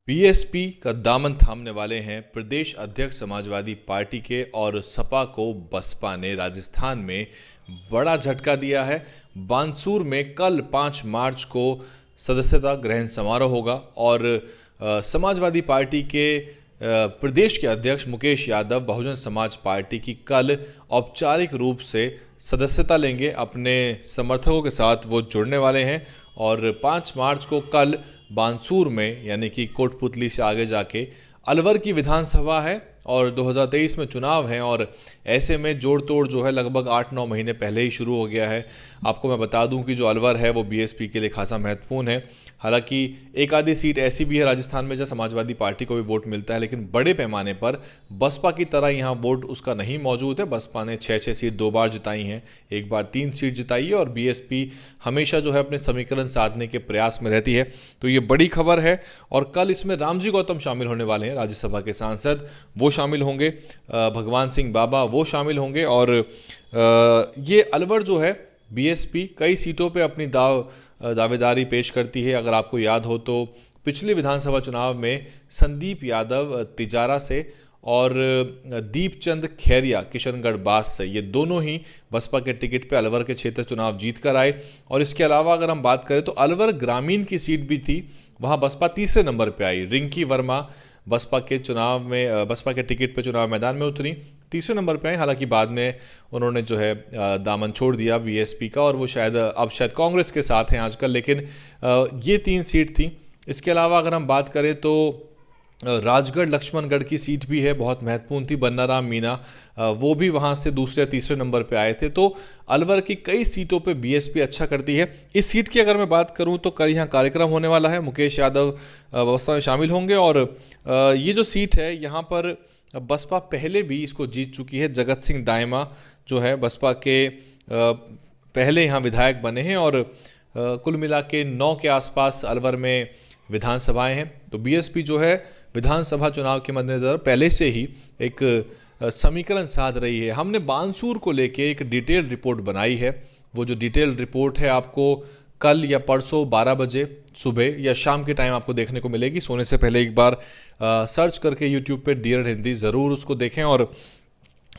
BSP का दामन थामने वाले हैं प्रदेश अध्यक्ष समाजवादी पार्टी के और सपा को बसपा ने राजस्थान में बड़ा झटका दिया है। बानसूर में कल 5 मार्च को सदस्यता ग्रहण समारोह होगा और समाजवादी पार्टी के प्रदेश के अध्यक्ष मुकेश यादव बहुजन समाज पार्टी की कल औपचारिक रूप से सदस्यता लेंगे। अपने समर्थकों के साथ वो जुड़ने वाले हैं और 5 मार्च को कल बानसूर में यानी कि कोटपुतली से आगे जाके अलवर की विधानसभा है और 2023 में चुनाव हैं और ऐसे में जोड़ तोड़ जो है लगभग 8-9 महीने पहले ही शुरू हो गया है। आपको मैं बता दूं कि जो अलवर है वो बीएसपी के लिए खासा महत्वपूर्ण है। हालांकि एक आधी सीट ऐसी भी है राजस्थान में जहाँ समाजवादी पार्टी को भी वोट मिलता है, लेकिन बड़े पैमाने पर बसपा की तरह यहाँ वोट उसका नहीं मौजूद है। बसपा ने 6-6 सीट 2 बार जिताई हैं, एक बार 3 सीट जिताई है और बीएसपी हमेशा जो है अपने समीकरण साधने के प्रयास में रहती है। तो ये बड़ी खबर है और कल इसमें रामजी गौतम शामिल होने वाले हैं, राज्यसभा के सांसद वो शामिल होंगे, भगवान सिंह बाबा वो शामिल होंगे और ये अलवर जो है बीएसपी कई सीटों पे अपनी दावेदारी पेश करती है। अगर आपको याद हो तो पिछले विधानसभा चुनाव में संदीप यादव तिजारा से और दीपचंद खैरिया किशनगढ़ बास से, ये दोनों ही बसपा के टिकट पे अलवर के क्षेत्र चुनाव जीत कर आए। और इसके अलावा अगर हम बात करें तो अलवर ग्रामीण की सीट भी थी, वहाँ बसपा तीसरे नंबर पे आई। रिंकी वर्मा बसपा के चुनाव में बसपा के टिकट पे चुनाव मैदान में उतरी, तीसरे नंबर पे आई। हालांकि बाद में उन्होंने जो है दामन छोड़ दिया बीएसपी का और वो अब शायद कांग्रेस के साथ हैं आजकल, लेकिन ये 3 सीट थी। इसके अलावा अगर हम बात करें तो राजगढ़ लक्ष्मणगढ़ की सीट भी है, बहुत महत्वपूर्ण थी। बन्नाराम मीना वो भी वहाँ से दूसरे तीसरे नंबर पे आए थे। तो अलवर की कई सीटों पे बीएसपी अच्छा करती है। इस सीट की अगर मैं बात करूँ तो कल यहाँ कार्यक्रम होने वाला है, मुकेश यादव बसपा में शामिल होंगे और ये जो सीट है यहाँ पर बसपा पहले भी इसको जीत चुकी है। जगत सिंह दाइमा जो है बसपा के पहले यहाँ विधायक बने हैं और कुल मिला के 9 के आसपास अलवर में विधानसभाएं हैं। तो बीएसपी जो है विधानसभा चुनाव के मद्देनजर पहले से ही एक समीकरण साध रही है। हमने बानसूर को लेके एक डिटेल रिपोर्ट बनाई है। वो जो डिटेल रिपोर्ट है आपको कल या परसों 12 बजे सुबह या शाम के टाइम आपको देखने को मिलेगी। सोने से पहले एक बार सर्च करके यूट्यूब पे डीएन हिंदी ज़रूर उसको देखें। और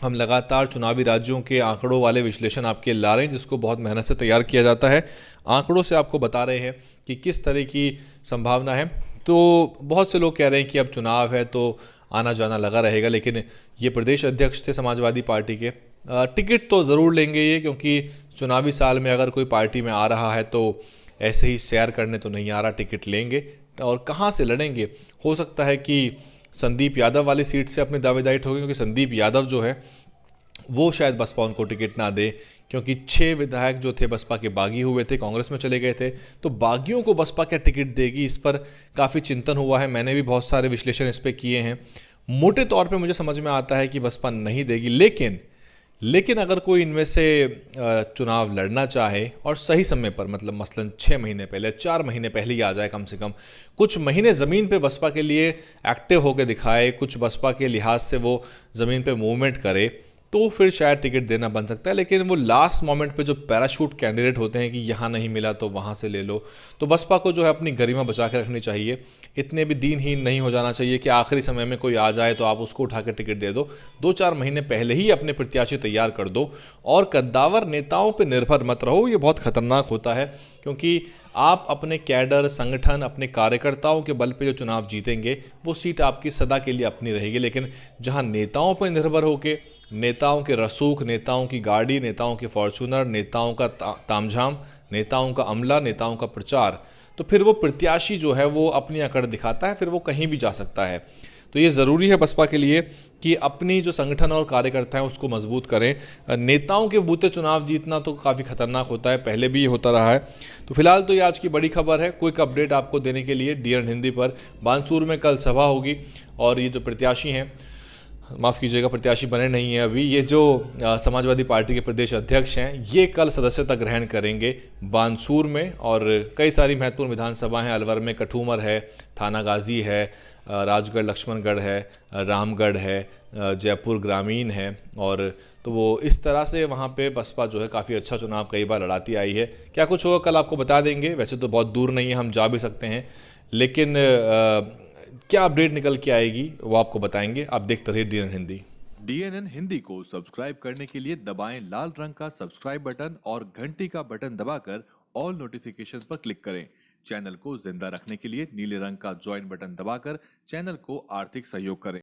हम लगातार चुनावी राज्यों के आंकड़ों वाले विश्लेषण आपके ला रहे हैं, जिसको बहुत मेहनत से तैयार किया जाता है। आंकड़ों से आपको बता रहे हैं कि किस तरह की संभावना है। तो बहुत से लोग कह रहे हैं कि अब चुनाव है तो आना जाना लगा रहेगा, लेकिन ये प्रदेश अध्यक्ष थे समाजवादी पार्टी के, टिकट तो ज़रूर लेंगे ये, क्योंकि चुनावी साल में अगर कोई पार्टी में आ रहा है तो ऐसे ही सैर करने तो नहीं आ रहा, टिकट लेंगे। और कहाँ से लड़ेंगे, हो सकता है कि संदीप यादव वाली सीट से अपनी दावेदारी ठोकें, क्योंकि संदीप यादव जो है वो शायद बसपा उनको टिकट ना दे, क्योंकि 6 विधायक जो थे बसपा के बागी हुए थे, कांग्रेस में चले गए थे। तो बागियों को बसपा क्या टिकट देगी, इस पर काफ़ी चिंतन हुआ है। मैंने भी बहुत सारे विश्लेषण इस पर किए हैं। मोटे तौर पे मुझे समझ में आता है कि बसपा नहीं देगी, लेकिन अगर कोई इनमें से चुनाव लड़ना चाहे और सही समय पर, मतलब मसलन 6 महीने पहले 4 महीने पहले ही आ जाए, कम से कम कुछ महीने ज़मीन पे बसपा के लिए एक्टिव होकर दिखाए, कुछ बसपा के लिहाज से वो ज़मीन पे मूवमेंट करे, तो फिर शायद टिकट देना बन सकता है। लेकिन वो लास्ट मोमेंट पे जो पैराशूट कैंडिडेट होते हैं कि यहाँ नहीं मिला तो वहाँ से ले लो, तो बसपा को जो है अपनी गरिमा बचा के रखनी चाहिए। इतने भी दीनहीन नहीं हो जाना चाहिए कि आखिरी समय में कोई आ जाए तो आप उसको उठा के टिकट दे दो। 2-4 महीने पहले ही अपने प्रत्याशी तैयार कर दो और कद्दावर नेताओं पर निर्भर मत रहो। ये बहुत खतरनाक होता है, क्योंकि आप अपने कैडर, संगठन, अपने कार्यकर्ताओं के बल पे जो चुनाव जीतेंगे वो सीट आपकी सदा के लिए अपनी रहेगी। लेकिन जहां नेताओं पर निर्भर होके, नेताओं के रसूख, नेताओं की गाड़ी, नेताओं के फॉर्चूनर, नेताओं का तामझाम, नेताओं का अमला, नेताओं का प्रचार, तो फिर वो प्रत्याशी जो है वो अपनी अकड़ दिखाता है, फिर वो कहीं भी जा सकता है। तो ये ज़रूरी है बसपा के लिए कि अपनी जो संगठन और कार्यकर्ता हैं उसको मजबूत करें। नेताओं के बूते चुनाव जीतना तो काफ़ी खतरनाक होता है, पहले भी ये होता रहा है। तो फिलहाल तो ये आज की बड़ी खबर है। क्विक अपडेट आपको देने के लिए डीएन हिंदी पर बानसूर में कल सभा होगी और ये जो प्रत्याशी हैं, माफ़ कीजिएगा प्रत्याशी बने नहीं हैं अभी, ये जो समाजवादी पार्टी के प्रदेश अध्यक्ष हैं, ये कल सदस्यता ग्रहण करेंगे बानसूर में। और कई सारी महत्वपूर्ण विधानसभा हैं, अलवर में कठूमर है, थानागाजी है, राजगढ़ लक्ष्मणगढ़ है, रामगढ़ है, जयपुर ग्रामीण है। और तो वो इस तरह से वहाँ पे बसपा जो है काफ़ी अच्छा चुनाव कई बार लड़ाती आई है। क्या कुछ होगा कल आपको बता देंगे। वैसे तो बहुत दूर नहीं है, हम जा भी सकते हैं, लेकिन क्या अपडेट निकल के आएगी वो आपको बताएंगे। आप देखते रहिए DNN हिंदी। DNN हिंदी को सब्सक्राइब करने के लिए दबाएं लाल रंग का सब्सक्राइब बटन और घंटी का बटन दबाकर ऑल नोटिफिकेशन पर क्लिक करें। चैनल को जिंदा रखने के लिए नीले रंग का ज्वाइन बटन दबाकर चैनल को आर्थिक सहयोग करें।